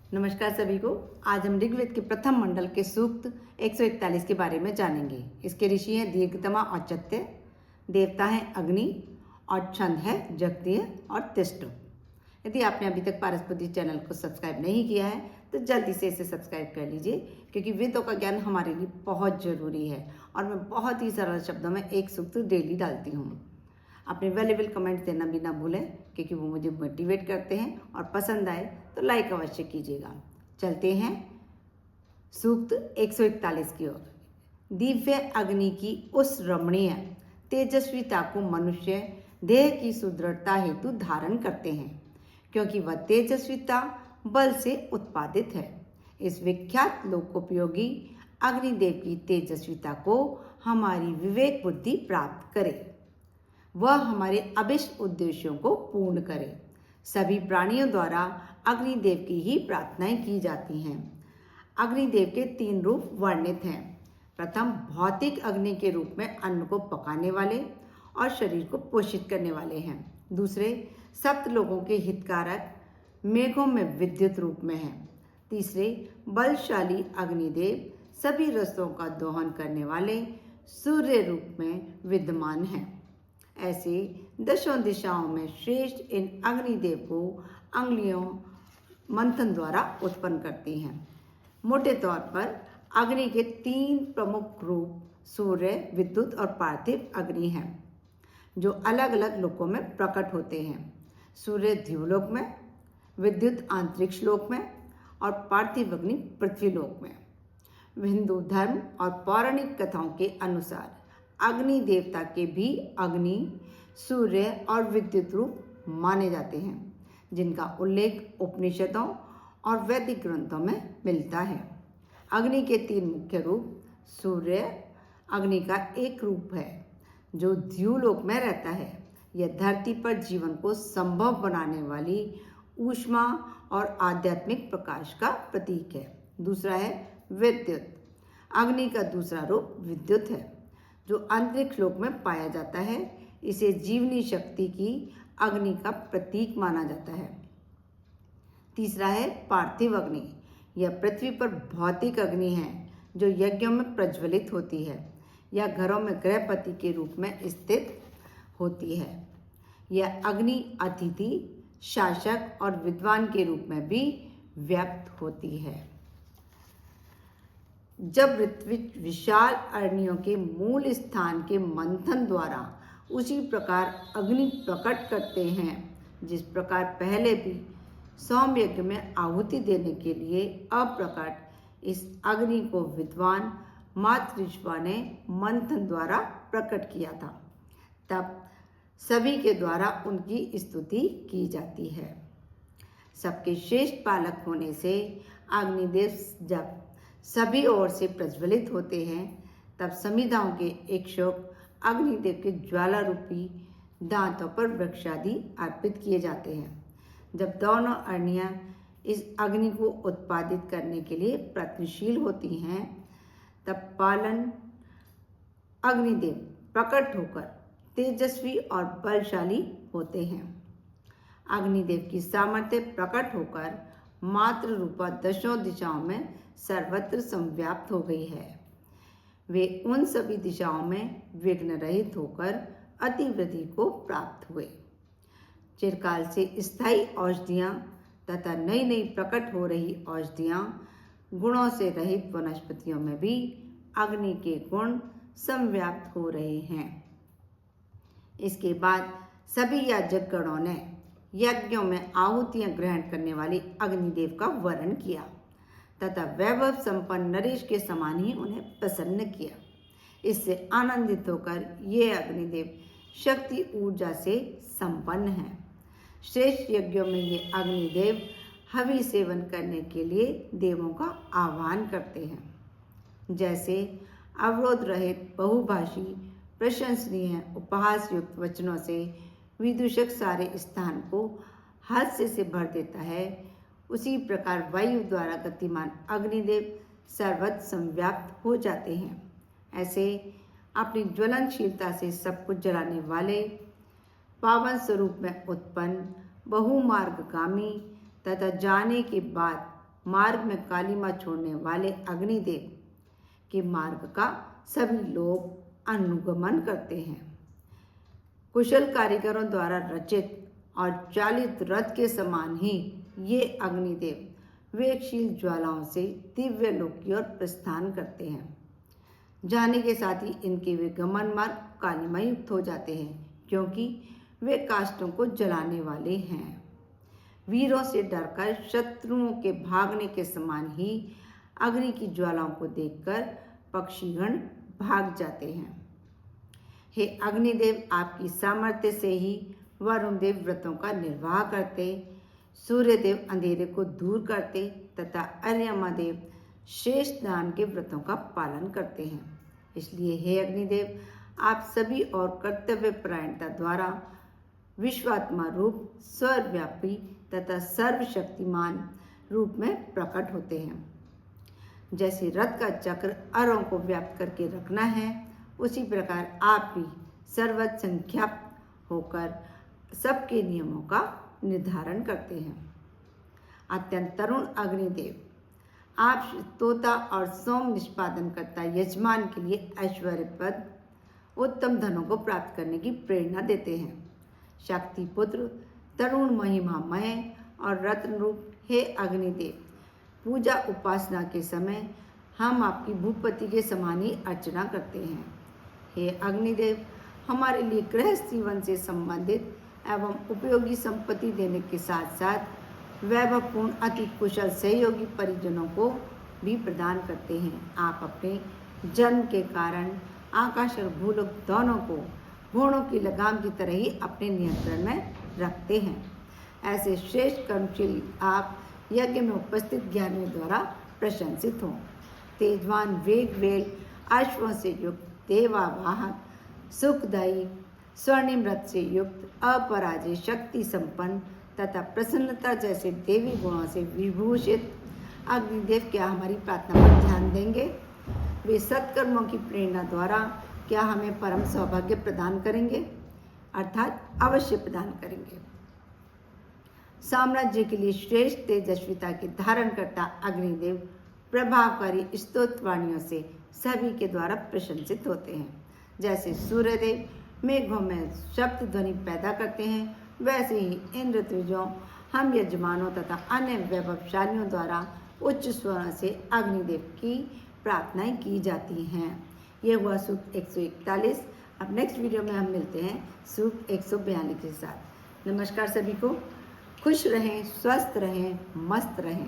नमस्कार सभी को। आज हम ऋग्वेद के प्रथम मंडल के सूक्त 141 के बारे में जानेंगे। इसके ऋषि हैं दीर्घतमा और चत्य, देवता हैं अग्नि और छंद है जगतीय और तिष्ट। यदि आपने अभी तक पारस्पति चैनल को सब्सक्राइब नहीं किया है तो जल्दी से इसे सब्सक्राइब कर लीजिए, क्योंकि वेदों का ज्ञान हमारे लिए बहुत ज़रूरी है और मैं बहुत ही सरल शब्दों में एक सूक्त डेली डालती हूँ। अपने वैल्यूएबल कमेंट देना भी ना भूलें, क्योंकि वो मुझे मोटिवेट करते हैं, और पसंद आए तो लाइक अवश्य कीजिएगा। चलते हैं सूक्त 141 की ओर। दिव्य अग्नि की उस रमणीय तेजस्विता को मनुष्य देह की सुदृढ़ता हेतु धारण करते हैं, क्योंकि वह तेजस्विता बल से उत्पादित है। इस विख्यात लोकोपयोगी अग्निदेव की तेजस्विता को हमारी विवेक बुद्धि प्राप्त करे, वह हमारे अभिष्ट उद्देश्यों को पूर्ण करे। सभी प्राणियों द्वारा अग्निदेव की ही प्रार्थनाएं की जाती हैं। अग्निदेव के 3 रूप वर्णित हैं। प्रथम भौतिक अग्नि के रूप में अन्न को पकाने वाले और शरीर को पोषित करने वाले हैं। दूसरे सप्त लोगों के हितकारक मेघों में विद्युत रूप में हैं। तीसरे बलशाली अग्निदेव सभी रसों का दोहन करने वाले सूर्य रूप में विद्यमान हैं। ऐसे दशों दिशाओं में श्रेष्ठ इन अग्निदेव को अंगुलियों मंथन द्वारा उत्पन्न करती हैं। मोटे तौर पर अग्नि के 3 प्रमुख रूप सूर्य, विद्युत और पार्थिव अग्नि हैं, जो अलग अलग लोकों में प्रकट होते हैं। सूर्य ध्रुवलोक में, विद्युत अंतरिक्ष लोक में और पार्थिव अग्नि पृथ्वी लोक में। हिंदू धर्म और पौराणिक कथाओं के अनुसार अग्नि देवता के भी अग्नि, सूर्य और विद्युत रूप माने जाते हैं, जिनका उल्लेख उपनिषदों और वैदिक ग्रंथों में मिलता है। अग्नि के 3 मुख्य रूप। सूर्य अग्नि का एक रूप है जो ध्रुवलोक में रहता है। यह धरती पर जीवन को संभव बनाने वाली ऊष्मा और आध्यात्मिक प्रकाश का प्रतीक है। दूसरा है विद्युत। अग्नि का दूसरा रूप विद्युत है, जो अंतरिक्ष लोक में पाया जाता है। इसे जीवनी शक्ति की अग्नि का प्रतीक माना जाता है। तीसरा है पार्थिव अग्नि। यह पृथ्वी पर भौतिक अग्नि है जो यज्ञों में प्रज्वलित होती है या घरों में गृहपति के रूप में स्थित होती है। यह अग्नि अतिथि, शासक और विद्वान के रूप में भी व्यक्त होती है। जब ऋत्विज विशाल अरण्यों के मूल स्थान के मंथन द्वारा उसी प्रकार अग्नि प्रकट करते हैं, जिस प्रकार पहले भी सोम यज्ञ में आहुति देने के लिए अप्रकट इस अग्नि को विद्वान मातृश्वा ने मंथन द्वारा प्रकट किया था, तब सभी के द्वारा उनकी स्तुति की जाती है। सबके श्रेष्ठ पालक होने से अग्निदेव जब सभी ओर से प्रज्वलित होते हैं, तब समिधाओं के इक्षुक अग्निदेव के ज्वाला रूपी दांतों पर वृक्षादि अर्पित किए जाते हैं। जब दोनों अरनियां इस अग्नि को उत्पादित करने के लिए प्रयत्नशील होती हैं, तब पालन अग्निदेव प्रकट होकर तेजस्वी और बलशाली होते हैं। अग्निदेव की सामर्थ्य प्रकट होकर मात्र रूपा दशों दिशाओं में सर्वत्र संव्याप्त हो गई है। वे उन सभी दिशाओं में विघ्न रहित होकर अतिवृद्धि को प्राप्त हुए। चिरकाल से स्थायी औषधियाँ तथा नई नई प्रकट हो रही औषधियाँ, गुणों से रहित वनस्पतियों में भी अग्नि के गुण संव्याप्त हो रहे हैं। इसके बाद सभी याजकगणों ने यज्ञों में आहुतियां ग्रहण करने वाली अग्निदेव का वर्ण किया तथा वैभव संपन्न नरेश के समान ही उन्हें प्रसन्न किया। इससे आनंदित होकर ये अग्निदेव शक्ति ऊर्जा से संपन्न हैं। श्रेष्ठ यज्ञों में ये अग्निदेव हवि सेवन करने के लिए देवों का आह्वान करते हैं। जैसे अवरोध रहित बहुभाषी प्रशंसनीय उपहास युक्त वचनों से विदूषक सारे स्थान को हास्य से भर देता है, उसी प्रकार वायु द्वारा गतिमान अग्निदेव सर्वत्र संव्याप्त हो जाते हैं। ऐसे अपनी ज्वलनशीलता से सब कुछ जलाने वाले पावन स्वरूप में उत्पन्न बहुमार्गगामी तथा जाने के बाद मार्ग में कालीमा छोड़ने वाले अग्निदेव के मार्ग का सभी लोग अनुगमन करते हैं। कुशल कारीगरों द्वारा रचित और चालित रथ के समान ही ये अग्निदेव वेगशील ज्वालाओं से दिव्य लोक की ओर प्रस्थान करते हैं। जाने के साथ ही इनके वे गमन मार्ग कालिमा युक्त हो जाते हैं, क्योंकि वे काष्ठों को जलाने वाले हैं। वीरों से डरकर शत्रुओं के भागने के समान ही अग्नि की ज्वालाओं को देखकर पक्षीगण भाग जाते हैं। हे अग्निदेव, आपकी सामर्थ्य से ही वरुण देव व्रतों का निर्वाह करते, सूर्यदेव अंधेरे को दूर करते तथा अर्यमा देव शेष दान के व्रतों का पालन करते हैं। इसलिए हे अग्निदेव, आप सभी और कर्तव्य परायणता द्वारा विश्वात्मा रूप, सर्वव्यापी तथा सर्वशक्तिमान रूप में प्रकट होते हैं। जैसे रथ का चक्र अरों को व्याप्त करके रखना है, उसी प्रकार आप भी सर्वत्र संख्यात होकर सबके नियमों का निर्धारण करते हैं। अत्यंत तरुण अग्निदेव, आप तोता और सोम निष्पादन करता यजमान के लिए ऐश्वर्यपद, उत्तम धनों को प्राप्त करने की प्रेरणा देते हैं। शक्ति पुत्र, तरुण महिमामय और रत्न रूप हे अग्निदेव, पूजा उपासना के समय हम आपकी भूपति के समान ही अर्चना करते हैं। हे अग्निदेव, हमारे लिए गृहस्थ जीवन से संबंधित एवं उपयोगी संपत्ति देने के साथ साथ वैभवपूर्ण अति कुशल सहयोगी परिजनों को भी प्रदान करते हैं। आप अपने जन्म के कारण आकाश और भूलोक दोनों को घोड़ों की लगाम की तरह ही अपने नियंत्रण में रखते हैं। ऐसे श्रेष्ठ कर्मशील आप यज्ञ में उपस्थित ज्ञानियों द्वारा प्रशंसित हों। तेजवान वेग वेल अश्वों से युक्त देवावाहक, सुखदायी स्वर्णिम रथ से युक्त, अपराजय शक्ति संपन्न तथा प्रसन्नता जैसे देवी गुणों से विभूषित अग्निदेव क्या हमारी प्रार्थना पर ध्यान देंगे? वे सत्कर्मों की प्रेरणा द्वारा क्या हमें परम सौभाग्य प्रदान करेंगे? अर्थात अवश्य प्रदान करेंगे। साम्राज्य के लिए श्रेष्ठ तेजस्विता के धारण करता अग्निदेव प्रभावकारी स्तोत्रवाणियों से सभी के द्वारा प्रशंसित होते हैं। जैसे सूर्यदेव मेघों में शब्द ध्वनि पैदा करते हैं, वैसे ही इन ऋतुजों हम यजमानों तथा अन्य वैभवशालियों द्वारा उच्च स्वर से अग्निदेव की प्रार्थनाएं की जाती हैं। ये हुआ सूक्त 141। अब नेक्स्ट वीडियो में हम मिलते हैं सूक्त 142 के साथ। नमस्कार सभी को, खुश रहें, स्वस्थ रहें, मस्त रहें।